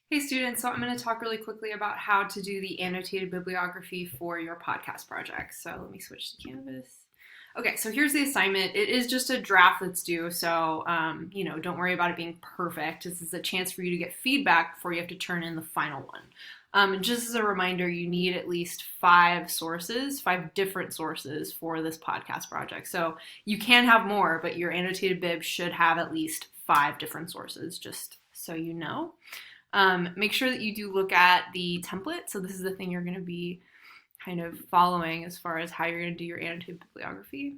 Hey students, so I'm going to talk really quickly about how to do the annotated bibliography for your podcast project. So let me switch to Canvas. Okay, so here's the assignment. It is just a draft that's due, so don't worry about it being perfect. This is a chance for you to get feedback before you have to turn in the final one. And just as a reminder, you need at least 5 different sources for this podcast project. So you can have more, but your annotated bib should have at least 5 different sources, just so you know. Make sure that you do look at the template. So this is the thing you're going to be kind of following as far as how you're going to do your annotated bibliography.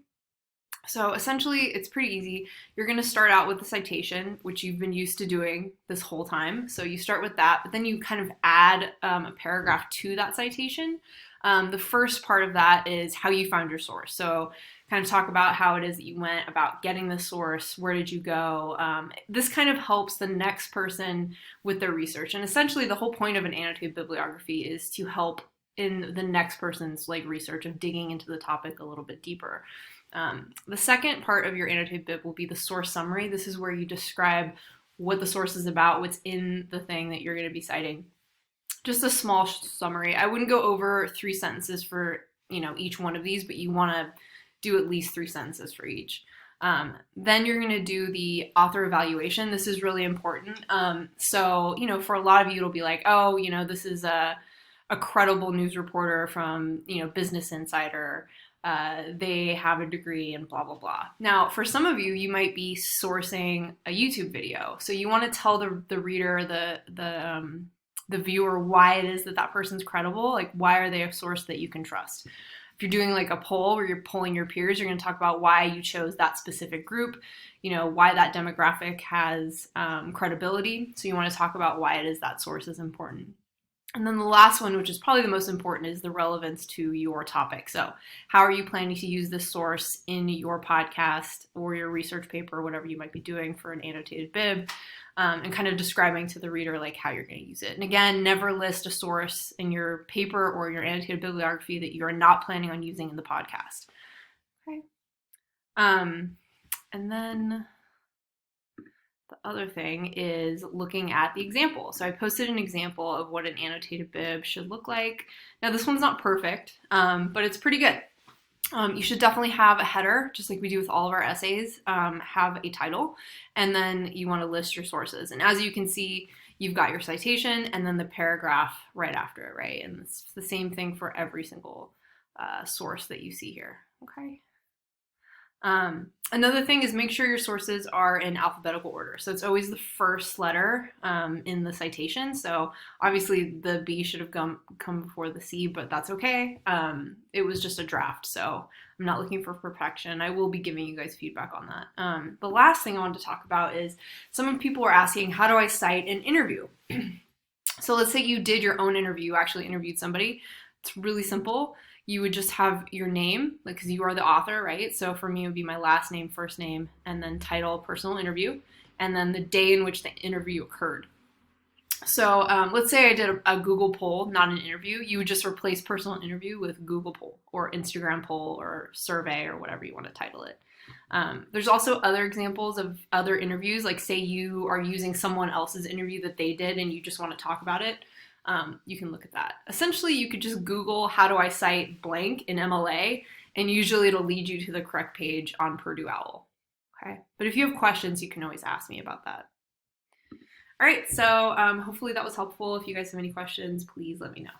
So essentially, it's pretty easy. You're going to start out with the citation, which you've been used to doing this whole time. So you start with that, but then you kind of add a paragraph to that citation. The first part of that is how you found your source. So kind of talk about how it is that you went about getting the source, where did you go. This kind of helps the next person with their research. And essentially the whole point of an annotated bibliography is to help in the next person's research of digging into the topic a little bit deeper. The second part of your annotated bib will be the source summary. This is where you describe what the source is about, what's in the thing that you're going to be citing. Just a small summary. I wouldn't go over 3 sentences for each one of these, but you want to do at least 3 sentences for each. Then you're going to do the author evaluation. This is really important. So for a lot of you, it'll be like, oh, this is a credible news reporter from Business Insider. They have a degree and blah, blah, blah. Now, for some of you, you might be sourcing a YouTube video. So you want to tell the reader, the viewer, why it is that that person's credible. Like, why are they a source that you can trust? If you're doing like a poll where you're polling your peers, you're going to talk about why you chose that specific group, why that demographic has credibility. So you want to talk about why it is that source is important. And then the last one, which is probably the most important, is the relevance to your topic. So how are you planning to use this source in your podcast or your research paper, or whatever you might be doing for an annotated bib, and kind of describing to the reader like how you're going to use it. And again, never list a source in your paper or your annotated bibliography that you're not planning on using in the podcast. Okay. And then the other thing is looking at the example. So I posted an example of what an annotated bib should look like. Now this one's not perfect, but it's pretty good. You should definitely have a header, just like we do with all of our essays, have a title, and then you want to list your sources. And as you can see, you've got your citation and then the paragraph right after it, right? And it's the same thing for every single source that you see here, okay? Another thing is make sure your sources are in alphabetical order. So it's always the first letter in the citation. So obviously the B should have come before the C, but that's okay. It was just a draft, so I'm not looking for perfection. I will be giving you guys feedback on that. The last thing I wanted to talk about is some people are asking, how do I cite an interview? So let's say you did your own interview, you actually interviewed somebody. It's really simple. You would just have your name, because you are the author, right? So for me, it would be my last name, first name, and then title, personal interview, and then the day in which the interview occurred. So let's say I did a Google poll, not an interview. You would just replace personal interview with Google poll or Instagram poll or survey or whatever you want to title it. There's also other examples of other interviews, like say you are using someone else's interview that they did and you just want to talk about it. You can look at that. Essentially, you could just Google how do I cite blank in MLA, and usually it'll lead you to the correct page on Purdue OWL. Okay, but if you have questions, you can always ask me about that. All right, so hopefully that was helpful. If you guys have any questions, please let me know.